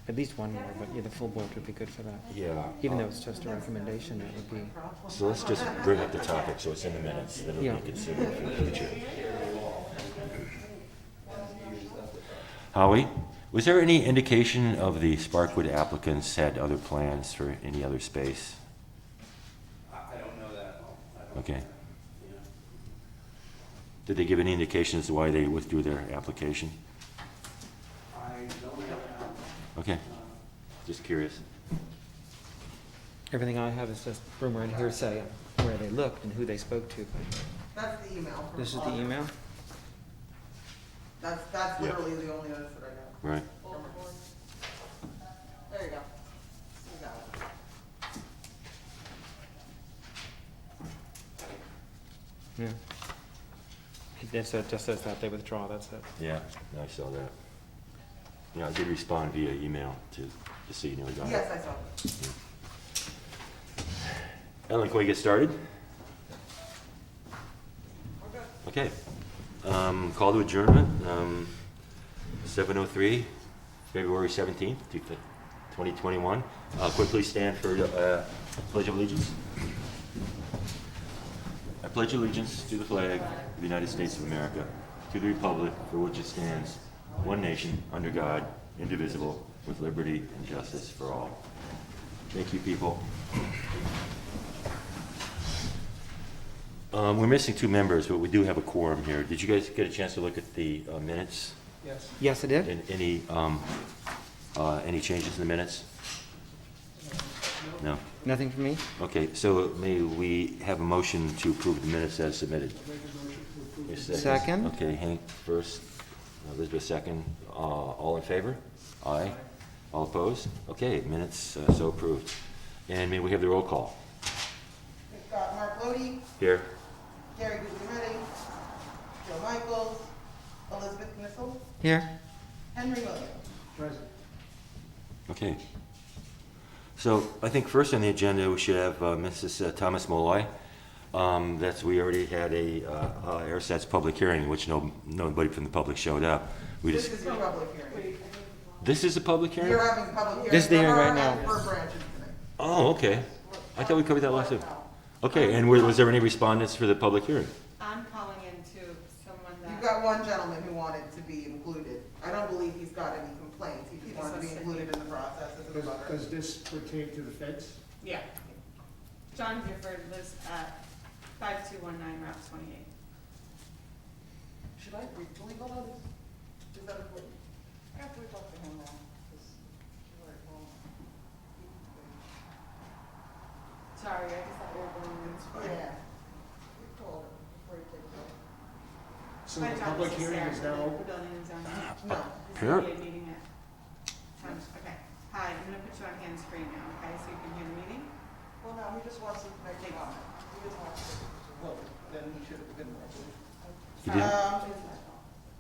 At least one more, but yeah, the full board would be good for that. Yeah. Even though it's just a recommendation, it would be. So let's just bring up the topic so it's in the minutes, then it'll Yeah. be considered for the future. Howie, was there any indication of the Sparkwood applicants had other plans for any other space? I don't know that. Okay. Yeah. Did they give any indication as to why they withdrew their application? I don't know that. Okay, just curious. Everything I have is just rumor and hearsay of where they looked and who they spoke to. That's the email. from This is the August. email? That's Yeah. literally the only notice that I got. Right. There you go. You got it. Yeah. It just says that they withdraw, that's it. Yeah, I saw that. Yeah, I did respond via email to see, you know, got it. Yes, I saw it. Ellen, can we get started? We're good. Okay. Call to adjournment, 7:03, February 17th, 2021. Quickly stand for Pledge of Allegiance. I pledge allegiance to the flag of the United States of America, to the republic for which it stands, one nation, under God, indivisible, with liberty and justice for all. Thank you, people. We're missing two members, but we do have a quorum here. Did you guys get a chance to look at the minutes? Yes. Yes, it did? And any changes in the minutes? No? Nothing from me? Okay, so may we have a motion to approve the minutes as submitted? Second. Okay, Hank first, Elizabeth second. All in favor? Aye. All opposed? Okay, minutes so approved. And may we have the roll call? We've got Mark Lodi, Here. Gary Guzzi, Joe Michaels, Elizabeth Knissel, Here? Henry Williams. Present. Okay. So I think first on the agenda, we should have Mrs. Thomas Molloy. We already had a AirStats public hearing, which nobody from the public showed up. This is your public hearing. This is a public hearing? You're having a public hearing. This is the for hearing her right now. and for branches today. Oh, okay. I thought we covered that last time. Okay, and was there any respondents for the public hearing? I'm calling into someone You've that, got one gentleman who wanted to be included. I don't believe he's got any complaints. He just wanted to be included in the process as a butter. Does this pertain to the feds? yeah. John Gifford lives at 5219 Route 28. Should I read the legal notice? Is that important? I have to talk to him now. 'cause she's already told me. Sorry, I just thought we were going in this way. Yeah. We called him before he takes it. So the public hearing is now open? Building and zoning. No. Sure. ZBA meeting at okay. Hi, I'm gonna put you on hands free now, okay, so you can hear the meeting? Well, no, he just wants to make a comment. He doesn't want to vote, then he should have been more. You didn't?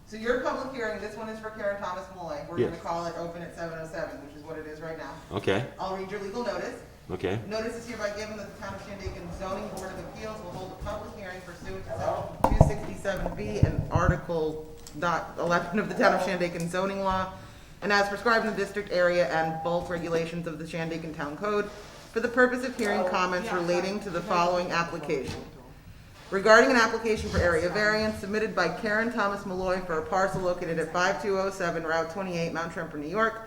So your public hearing, this one is for Karen Thomas Malloy. We're Yes. gonna call it open at 7:07, which is what it is right now. Okay, I'll read your legal notice. okay. Notice is hereby given that the Town of Shandaken Zoning Board of Appeals will hold a public hearing pursuant to Section 267B and Article .11 of the Town of Shandaken zoning law, and as prescribed in the district area and bulk regulations of the Shandaken Town Code, for the purpose of hearing comments relating to the following application. Regarding an application for area variance submitted by Karen Thomas Malloy for a parcel located at 5207 Route 28, Mount Tremper, New York,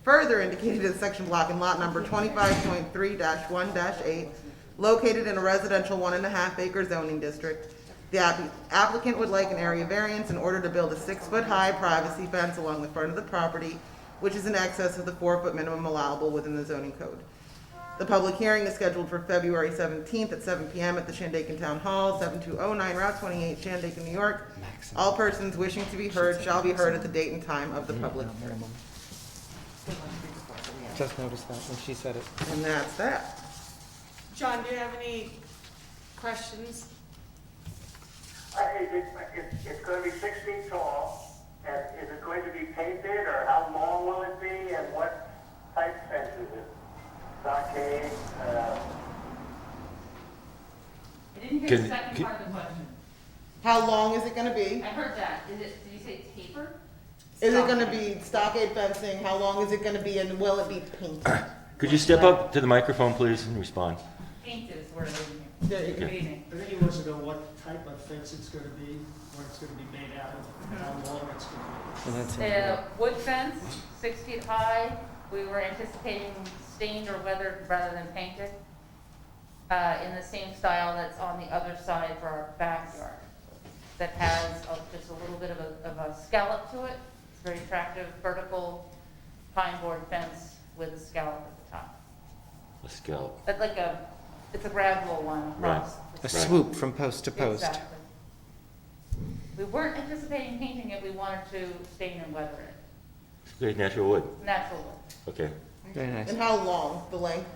further indicated in section block and lot number 25.3-1-8, located in a residential 1.5 acre zoning district. The applicant would like an area variance in order to build a 6-foot-high privacy fence along the front of the property, which is in excess of the 4-foot minimum allowable within the zoning code. The public hearing is scheduled for February 17th at 7 p.m. at the Shandaken Town Hall, 7209 Route 28, Shandaken, New York. All persons wishing to be heard shall be heard at the date and time of the public hearing. Minimum. Just noticed that when she said it. And that's that. John, do you have any questions? It's going to be 6 feet tall, and is it going to be painted, or how long will it be, and what type fence is it? Stockade, I didn't hear Can- the second can- part of the question. How long is it gonna be? I heard that. Did you say taper? Is it gonna be stockade fencing? How long is it gonna be, and will it be painted? Could you step up to the microphone, please, and respond? Paint is where it is. There you go. Good evening. I think he wants to know what type of fence it's gonna be, what it's gonna be made out of, and how long it's gonna And that's Wood fence, 6 feet high. We were anticipating stained or weathered rather than painted, in the same style that's on the other side for our backyard. That has just a little bit of a scallop to it. It's very attractive, vertical pine board fence with a scallop at the top. A scalp. But it's a gradual one across. a the swoop from post to post. Exactly. We weren't anticipating painting it, we wanted to stain and weather it, Okay, natural wood. natural wood. Okay. Very nice. And how long, the length?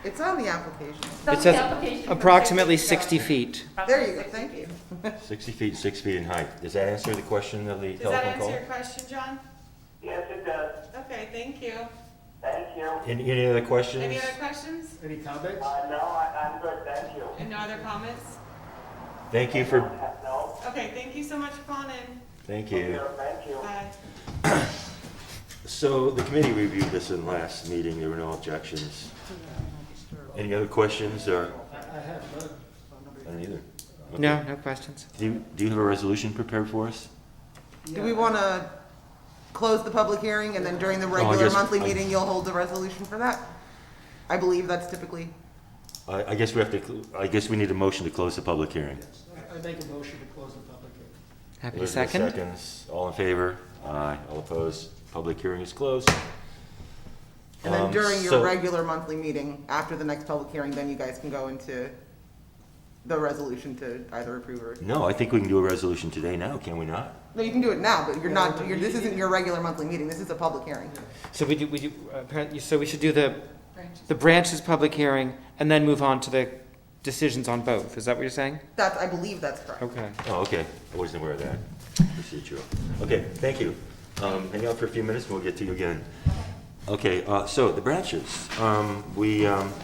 It's on the application. It's on It the says application for approximately 60 60 feet. There you go, Approximately thank you. 60 feet, 6 feet in height. Does that answer the question of the Does that telephone answer call? your question, John? Yes, it does. Okay, thank you. Thank you. Any other questions? Any other questions? be. Any comments? No, I'm good, thank you. And no other comments? Thank you for, No, Okay, thank you so much for calling in. thank you. thank you. Bye. So the committee reviewed this in last meeting. There were no objections. Any other questions or? I have none. None either. Okay. No, no questions. Do you have a resolution prepared for us? Do we wanna close the public hearing, and then during the I regular guess- monthly I- meeting, you'll hold the resolution for that? I believe that's typically, I guess we have to, I guess we need a motion to close the public hearing. Yes, I make a motion to close the public hearing. Happy Elizabeth second. seconds. All in favor? Aye. All opposed? Public hearing is closed. and then during your So- regular monthly meeting, after the next public hearing, then you guys can go into the resolution to either approve or, No, I think we can do a resolution today now, can we not? no, you can do it now, but you're not, this isn't your regular monthly meeting, this is a public hearing. So we do, apparently, so we should do the branches public hearing and then move on to the decisions on both. Is that what you're saying? That's, I believe that's correct. Okay. Oh, okay. I wasn't aware of that procedural. Okay, thank you. Hang out for a few minutes and we'll get to you again. Okay, so the branches.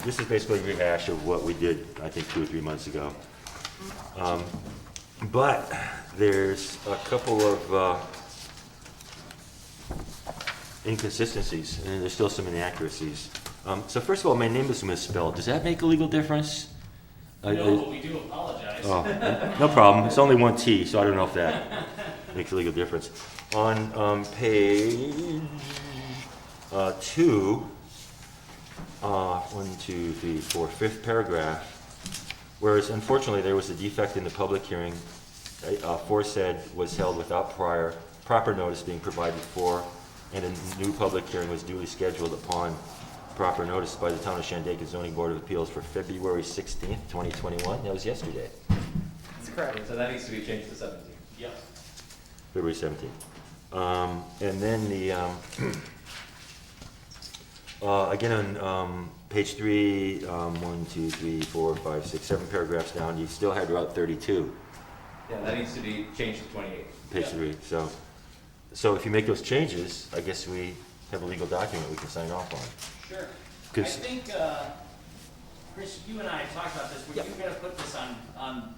This is basically a rehash of what we did, I think, 2 or 3 months ago. But there's a couple of inconsistencies, and there's still some inaccuracies. So first of all, my name is misspelled. Does that make a legal difference? No, but we do apologize. Oh, no problem. It's only one T, so I don't know if that makes a legal difference. On page 2, 1, 2, 3, 4, fifth paragraph, whereas unfortunately there was a defect in the public hearing, aforesaid was held without proper notice being provided for, and a new public hearing was duly scheduled upon proper notice by the Town of Shandaken Zoning Board of Appeals for February 16th, 2021. That was yesterday, That's correct. So that needs to be changed to 17. Yep. February 17th. And then the, again on page 3, 1, 2, 3, 4, 5, 6, 7 paragraphs down, you still had Route 32, Yeah, that needs to be changed to 28. page Yep. 3. So if you make those changes, I guess we have a legal document we can sign off on. Sure. I 'Cause- think, Chris, you and I talked about this. Were you gonna put this on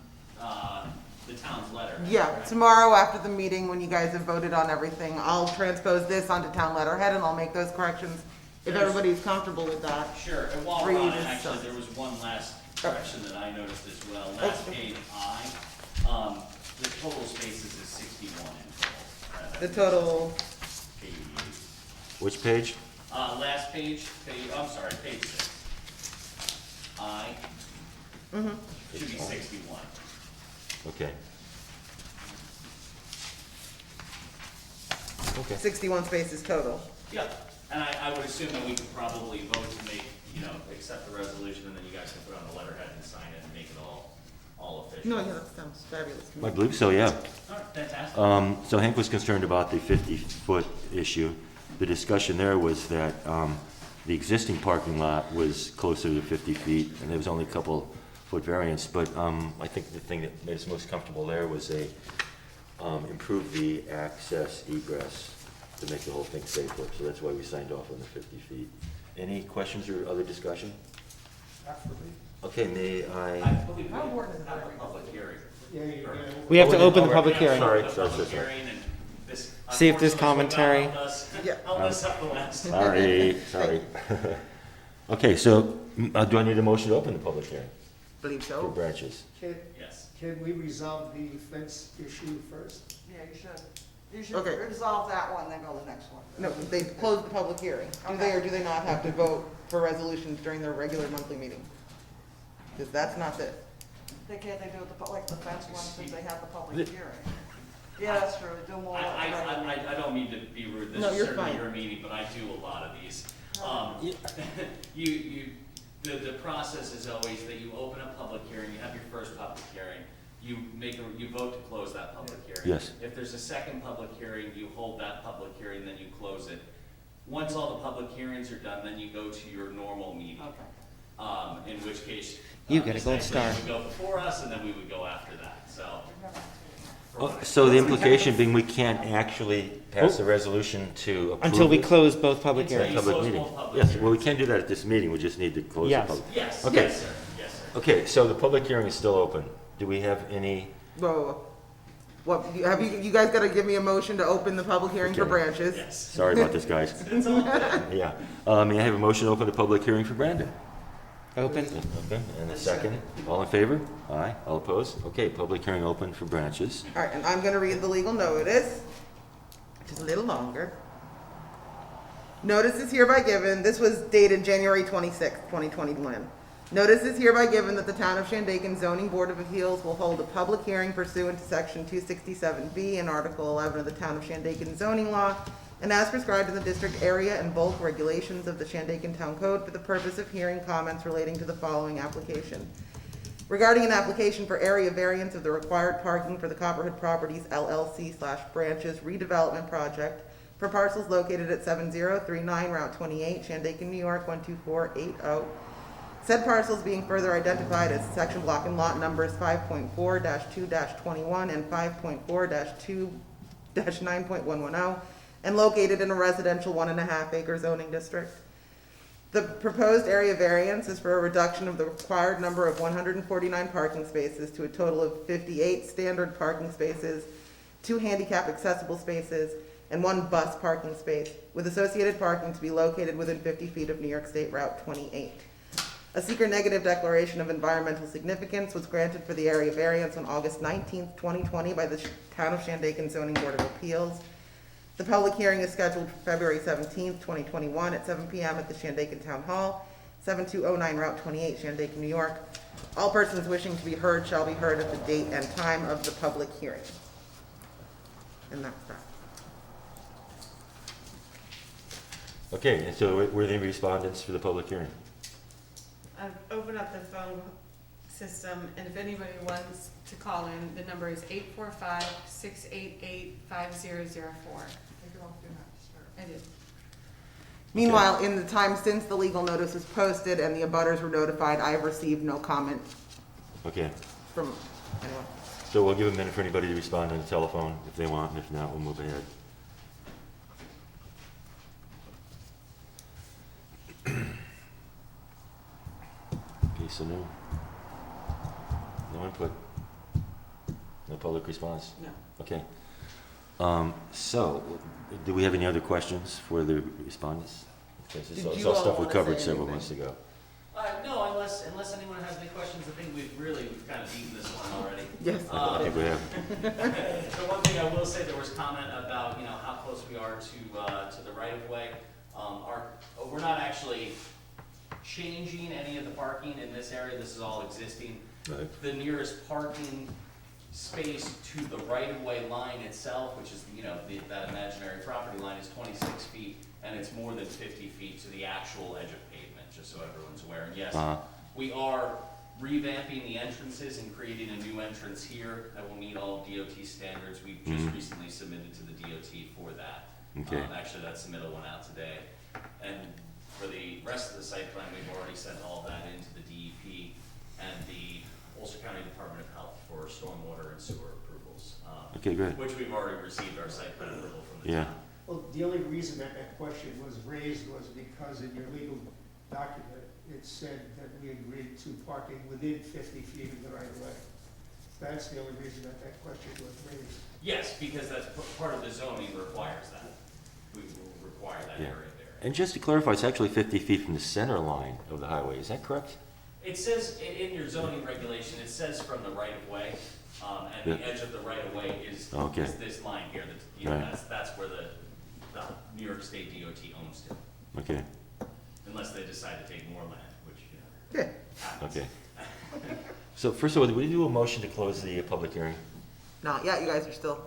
the town's letter? Yeah, right? tomorrow after the meeting, when you guys have voted on everything, I'll transpose this onto town letterhead and I'll make those corrections, if There's- everybody's comfortable with that. Sure, and while For we're you on it, to actually, sign. there was one last correction that I noticed as well. Last Okay. page I, the total spaces is 61 in total. The total, Page, Which page? last page, I'm sorry, page 6. I, should be 61. Okay. Okay. 61 spaces total. Yeah, and I would assume that we could probably vote to make, accept the resolution, and then you guys can put it on the letterhead and sign it and make it all official. No, yeah, that sounds fabulous to I me. believe so, yeah. All right, fantastic. So Hank was concerned about the 50-foot issue. The discussion there was that the existing parking lot was closer to 50 feet, and there was only a couple foot variance, but I think the thing that made us most comfortable there was improve the access egress to make the whole thing safer, so that's why we signed off on the 50 feet. Any questions or other discussion? Absolutely. Okay, may I I? believe we have a public hearing. Yeah, We have to open the public We're gonna hearing. open Sorry. the public hearing, and this, See if there's Unfortunately, commentary. Scott Yeah. held us up the last. Sorry. Okay, so do I need a motion to open the public hearing Believe for so. branches? Yes. Can we resolve the fence issue first? Yeah, you should. You should Okay. resolve that one, then go to the next one. No, they closed the public hearing. Do they or do they not have to vote for resolutions during their regular monthly meeting? Because that's not it. They can't, they do it like the fence one, since they have the public hearing. Yeah, that's true, do more. I don't mean to be rude, No, this is you're certainly fine. your meeting, but I do a lot of these. The process is always that you open a public hearing, you have your first public hearing, you vote to close that public hearing. Yes. If there's a second public hearing, you hold that public hearing, then you close it. Once all the public hearings are done, then you go to your normal meeting. Okay. In which case. You get a gold essentially star. You would go before us, and then we would go after that, so. So the implication being we can't actually pass a resolution to approve Until we it? close both public Until hearings. you Public close meeting. both public Yes, well, we hearings. can't do that at this meeting, we just need to close the Yes. public. Yes, Okay. yes, sir, yes, sir. Okay, so the public hearing is still open. Do we have any, Whoa. What, have you guys gotta give me a motion to open the public hearing for Okay. branches? Yes. sorry about this, guys. It's all good. Yeah. May I have a motion to open the public hearing for Brandon? Open. Okay, and a second. All in favor? Aye. All opposed? Okay, public hearing open for branches. All right, and I'm gonna read the legal notice, which is a little longer. Notice is hereby given, this was dated January 26th, 2021. Notice is hereby given that the Town of Shandaken Zoning Board of Appeals will hold a public hearing pursuant to Section 267B and Article 11 of the Town of Shandaken zoning law, and as prescribed in the district area and bulk regulations of the Shandaken Town Code for the purpose of hearing comments relating to the following application. Regarding an application for area variance of the required parking for the Copperhead Properties LLC/Branches redevelopment project for parcels located at 7039 Route 28, Shandaken, New York, 12480. Said parcels being further identified as section block and lot numbers 5.4-2-21 and 5.4-2-9.110, and located in a residential 1.5 acre zoning district. The proposed area variance is for a reduction of the required number of 149 parking spaces to a total of 58 standard parking spaces, 2 handicap accessible spaces, and 1 bus parking space, with associated parking to be located within 50 feet of New York State Route 28. A seeker negative declaration of environmental significance was granted for the area variance on August 19th, 2020 by the Town of Shandaken Zoning Board of Appeals. The public hearing is scheduled for February 17th, 2021 at 7 p.m. at the Shandaken Town Hall, 7209 Route 28, Shandaken, New York. All persons wishing to be heard shall be heard at the date and time of the public hearing. And that's that. Okay, and so were there any respondents for the public hearing? I've opened up the phone system, and if anybody wants to call in, the number is 845-688-5004. I did. Meanwhile, in the time since the legal notice was posted and the abutters were notified, I have received no comment Okay, from anyone. so we'll give a minute for anybody to respond on the telephone if they want, and if not, we'll move ahead. Okay, so no input, no public response. No. Okay. So, do we have any other questions for the respondents? Okay, so Did it's you all all stuff we wanna covered say several anything? months ago. No, unless anyone has any questions, I think we've kind of beaten this one already. Yes. I think we have. The one thing I will say, there was comment about, how close we are to the right of way. We're not actually changing any of the parking in this area, this is all existing. Right. The nearest parking space to the right of way line itself, which is, that imaginary property line, is 26 feet, and it's more than 50 feet to the actual edge of pavement, just so everyone's aware. And yes, Uh-huh. we are revamping the entrances and creating a new entrance here that will meet all of DOT standards. We've just Mhm. recently submitted to the DOT for that. Okay. Actually, that submittal went out today. And for the rest of the site plan, we've already sent all that into the DEP and the Ulster County Department of Health for stormwater and sewer approvals. Okay, good. Which we've already received our site plan approval from the Yeah. town. Well, the only reason that question was raised was because in your legal document, it said that we agreed to parking within 50 feet of the right of way. That's the only reason that that question was raised. Yes, because that's part of the zoning requires that. We will require that Yeah. area there. And just to clarify, it's actually 50 feet from the center line of the highway, is that correct? It says, in your zoning regulation, it says from the right of way, and the Yeah. edge of the right of way is Okay. this line here, that, you know, Right. that's where the New York State DOT owns it. Okay, Unless they decide to take more land, which, you know, Yeah. happens. okay. So first of all, do we do a motion to close the public hearing? Not yet, you guys are still.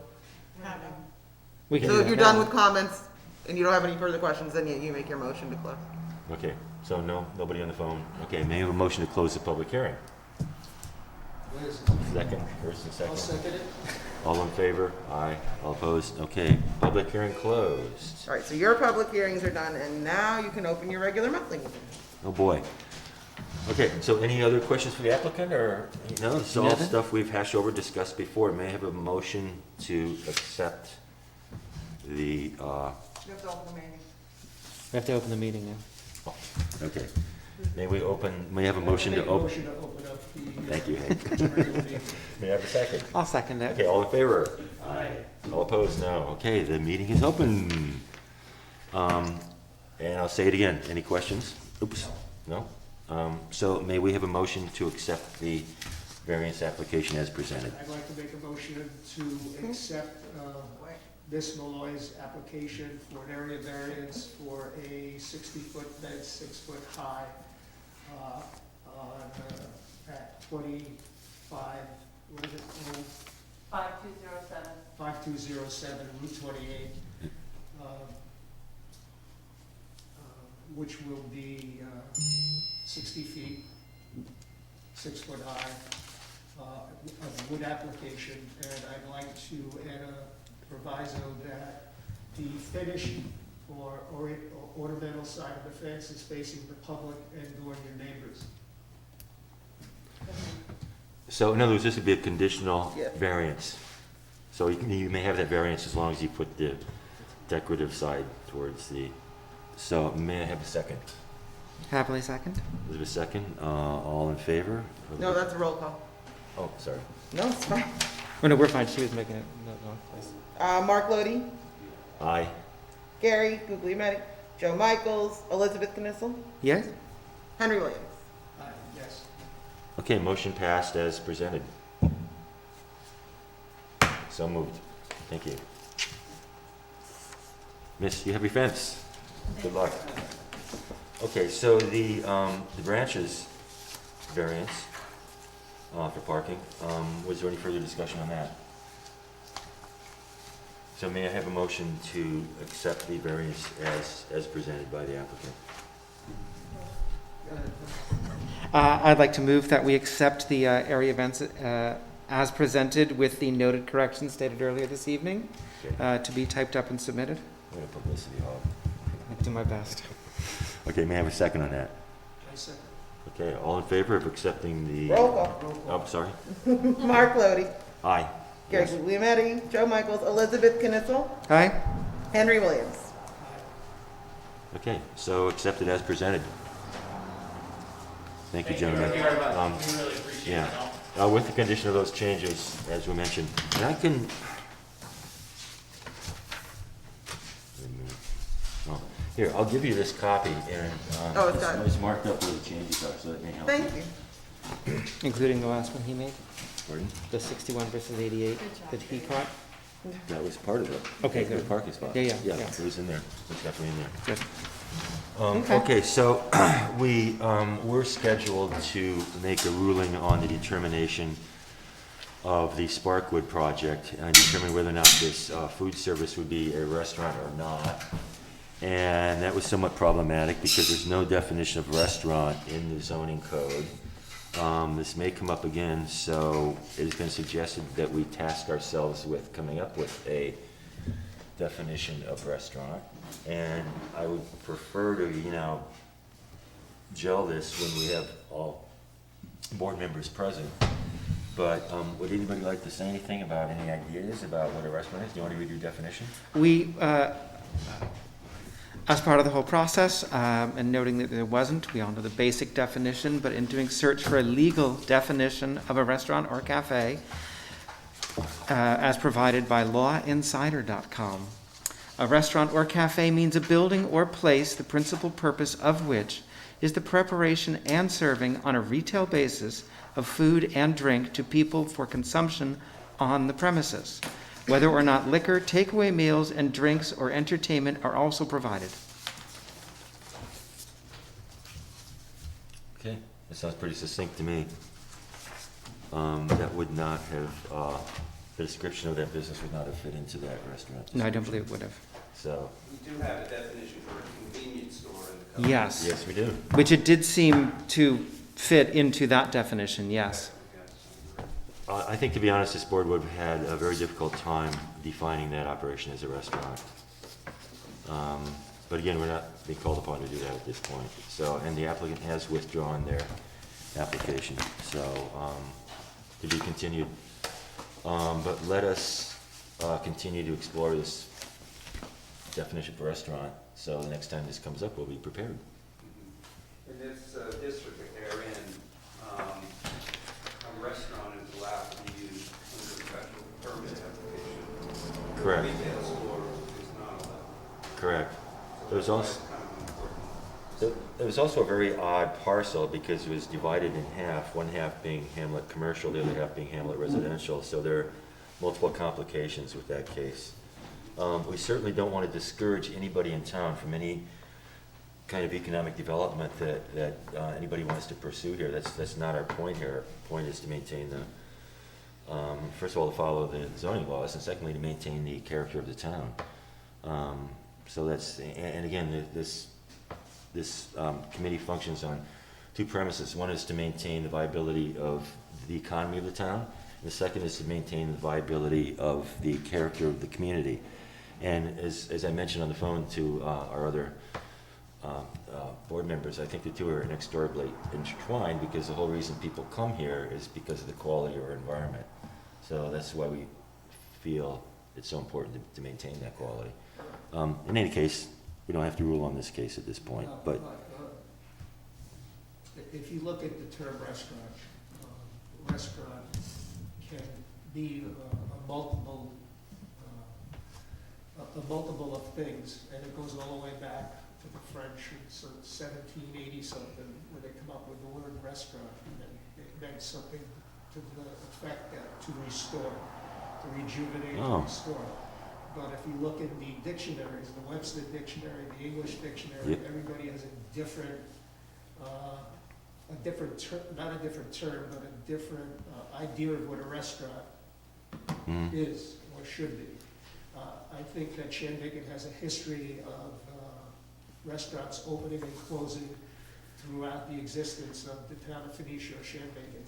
We can So do if that you're now. done with comments and you don't have any further questions, then you make your motion to close. Okay, so nobody on the phone. Okay, may I have a motion to close the public hearing? Liz, Second, first and I'll second. second it. All in favor? Aye. All opposed? Okay, public hearing closed. All right, so your public hearings are done, and now you can open your regular monthly meeting. Oh, boy. Okay, so any other questions for the applicant, or, no, this is all Nothing. stuff we've hashed over, discussed before. May I have a motion to accept the, You have to open the meeting. We have to open the meeting now. okay. May I have a motion to Make a open? motion to open up the. Thank you, Hank. regular meeting. May I have a second? I'll second it. Okay, all in favor? Aye. All opposed? No. Okay, the meeting is open. And I'll say it again. Any questions? Oops, no? So may we have a motion to accept the variance application as presented? I'd like to make a motion to accept Miss Malloy's application for an area variance for a 60-foot bed, 6-foot high, at 25, what is it, 5207. 5207 Route 28, which will be 60 feet, 6-foot high, of wood application, and I'd like to add a proviso that the finish or ornamental side of the fence is facing the public and/or your neighbors. So in other words, this would be a conditional Yeah. variance. So you may have that variance as long as you put the decorative side towards the, so may I have a second? Happily second. Is there a second? All in favor? No, that's a roll call. Oh, sorry. No, it's fine. Oh, no, we're fine. She was making it. No, please. Mark Lodi, Aye. Gary Guglielmetti, Joe Michaels, Elizabeth Knissel, Yes? Henry Williams. Yes. Okay, motion passed as presented. So moved. Thank you. Miss, you have your fence. Good luck. Okay, so the branches variance for parking, was there any further discussion on that? So may I have a motion to accept the variance as presented by the applicant? I'd like to move that we accept the area events as presented with the noted corrections stated earlier this evening Okay, to be typed up and submitted. I'm gonna publicity hog. I'll do my best. Okay, may I have a second on that? I second. Okay, all in favor of accepting the? Roll call. Oh, sorry. Mark Lodi, Aye. Gary Yes. Guglielmetti, Joe Michaels, Elizabeth Knissel, Aye? Henry Williams. Okay, so accepted as presented. Thank you, gentlemen. Thank you very much. Um, We really appreciate yeah. it. With the condition of those changes, as we mentioned, and I can. Oh, here, I'll give you this copy, and Oh, it's got it. it's marked up where the changes are, so that may help. Thank you. you. Including the last one he made, Pardon? the 61 versus 88 that he caught. That was part of it. Okay, The good. parking spot. Yeah, Yeah, yeah. it was in there. It's definitely in there. Good. Okay, Okay. so we're scheduled to make a ruling on the determination of the Sparkwood project and determine whether or not this food service would be a restaurant or not. And that was somewhat problematic because there's no definition of restaurant in the zoning code. This may come up again, so it has been suggested that we task ourselves with coming up with a definition of restaurant. And I would prefer to, gel this when we have all board members present. But would anybody like to say anything about any ideas about what a restaurant is? Do you want to read your definition? As part of the whole process, and noting that there wasn't, we all know the basic definition, but in doing search for a legal definition of a restaurant or cafe, as provided by lawinsider.com. A restaurant or cafe means a building or place, the principal purpose of which is the preparation and serving on a retail basis of food and drink to people for consumption on the premises, whether or not liquor, takeaway meals, and drinks or entertainment are also provided. Okay, that sounds pretty succinct to me. That would not have, the description of that business would not have fit into that restaurant. No, I don't believe it would have. So, We do have a definition for a convenience store in the code. Yes. yes, we do. Which it did seem to fit into that definition, yes. I think, to be honest, this board would have had a very difficult time defining that operation as a restaurant. But again, we're not being called upon to do that at this point. So, and the applicant has withdrawn their application, so, to be continued. But let us continue to explore this definition for restaurant, so the next time this comes up, we'll be prepared. In this district area, a restaurant is allowed to be used under a special permit application. Correct. A retail store is not allowed. Correct. There was So also, that's kind of important. there was also a very odd parcel because it was divided in half, one half being Hamlet commercial, the other half being Hamlet residential, so there are multiple complications with that case. We certainly don't want to discourage anybody in town from any kind of economic development that anybody wants to pursue here. That's not our point here. Our point is to maintain the, first of all, to follow the zoning laws, and secondly, to maintain the character of the town. So that's, and again, this committee functions on two premises. One is to maintain the viability of the economy of the town, and the second is to maintain the viability of the character of the community. And as I mentioned on the phone to our other board members, I think the two are inexorably intertwined, because the whole reason people come here is because of the quality of our environment. So that's why we feel it's so important to maintain that quality. In any case, we don't have to rule on this case at this point, but If you look at the term restaurant, restaurant can be a multiple of things, and it goes all the way back to the French in sort of 1780 something, where they come up with the word restaurant, and it meant something to the effect that to restore, to rejuvenate, to restore. But if you look in the dictionaries, the Webster Dictionary, the English Dictionary, Yep. everybody has a different term, not a different term, but a different idea of what a restaurant is or should be. I think that Shandaken has a history of restaurants opening and closing throughout the existence of the town of Phoenicia or Shandaken.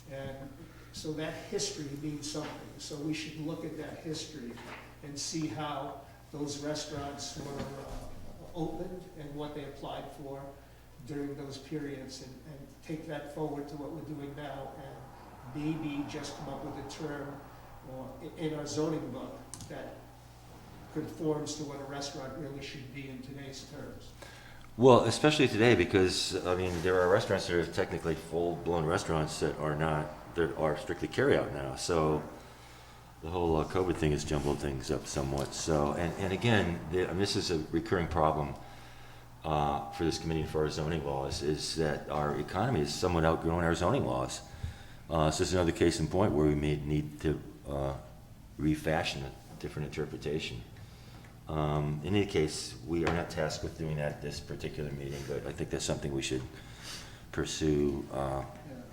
And so that history means something. So we should look at that history and see how those restaurants were opened and what they applied for during those periods, and take that forward to what we're doing now, and maybe just come up with a term in our zoning book that conforms to what a restaurant really should be in today's terms. well, especially today, because I mean, there are restaurants that are technically full-blown restaurants that are not, that are strictly carry-out now. So the whole COVID thing has jumbled things up somewhat. So, and again, and this is a recurring problem for this committee and for our zoning laws, is that our economy is somewhat outgrowing our zoning laws. So this is another case in point where we may need to refashion a different interpretation. In any case, we are not tasked with doing that at this particular meeting, but I think that's something we should pursue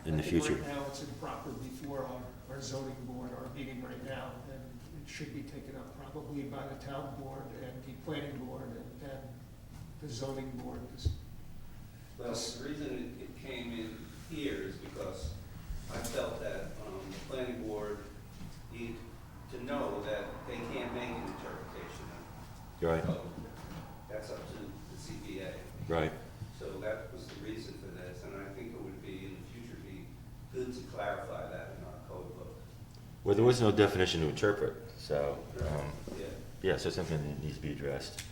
in the future. Right now, it's improper before our zoning board, our meeting right now, and it should be taken up probably by the town board and the planning board and then the zoning board. Well, the reason it came in here is because I felt that the planning board need to know that they can't make an interpretation Right, of code. That's up to the ZBA. right. So that was the reason for this, and I think it would be, in the future, be good to clarify that in our code book. Well, there was no definition to interpret, so, Yeah. yeah, so it's something that needs to be addressed.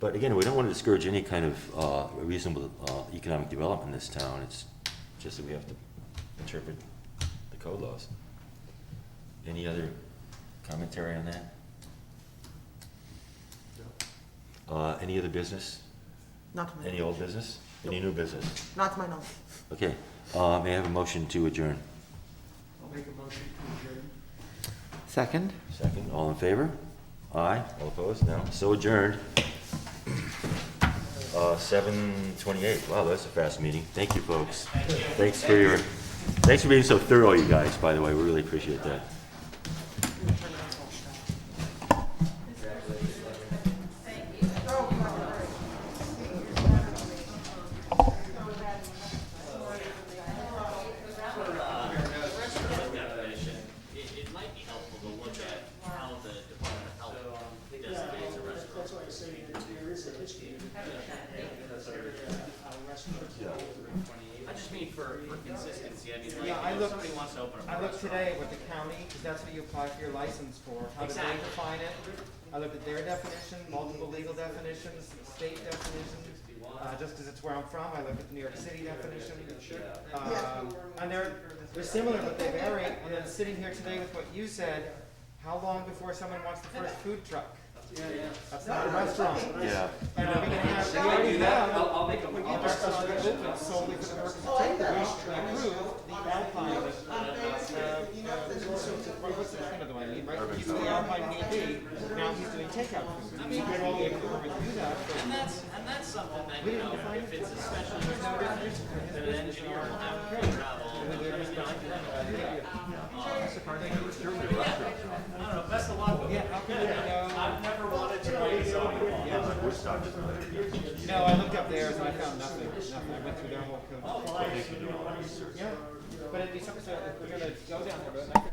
But again, we don't want to discourage any kind of reasonable economic development in this town. It's just that we have to interpret the code laws. Any other commentary on that? Any other business? Not to my Any knowledge. old business? Any new business? Not to my knowledge. Okay, may I have a motion to adjourn? I'll make a motion to adjourn. Second? Second, all in favor? Aye, all opposed? No, so adjourned. 7:28, wow, that's a fast meeting. Thank you, folks. Thanks for being so thorough, you guys, by the way, we really appreciate that. Definition, it might be helpful to look at how the Department of Health designates a restaurant. That's why I say that there is a history. I just mean for consistency, I mean, Yeah, like, I if looked- somebody wants to open up a I looked restaurant. today with the county, because that's what you apply for your license for. How do they Exactly. define it? I looked at their definition, multiple legal definitions, state definitions. Just because it's where I'm from, I looked at the New York City definition. And they're similar, but they vary. And then sitting here today with what you said, how long before someone wants the first food truck? That's not a restaurant. Yeah. And are we gonna have, we already have I'll make them. a restaurant that opens solely for the purpose of takeaway. We approved the Alpine, what's the other one, I mean, right? He's the Alpine BP, now he's doing takeout food. We did all the approval to do that, but And that's something that, we you didn't know, define if it. it's a special use There's no permit, definition for his then an business. engineer will have to Okay. travel. And then they're just not gonna do that. I don't know, best of luck with Yeah, it. how can we know? I've never wanted to write a zoning law. No, I looked up theirs and I found nothing, I went through their whole code. Yeah, but it'd be something, so if we're gonna go down there, but I could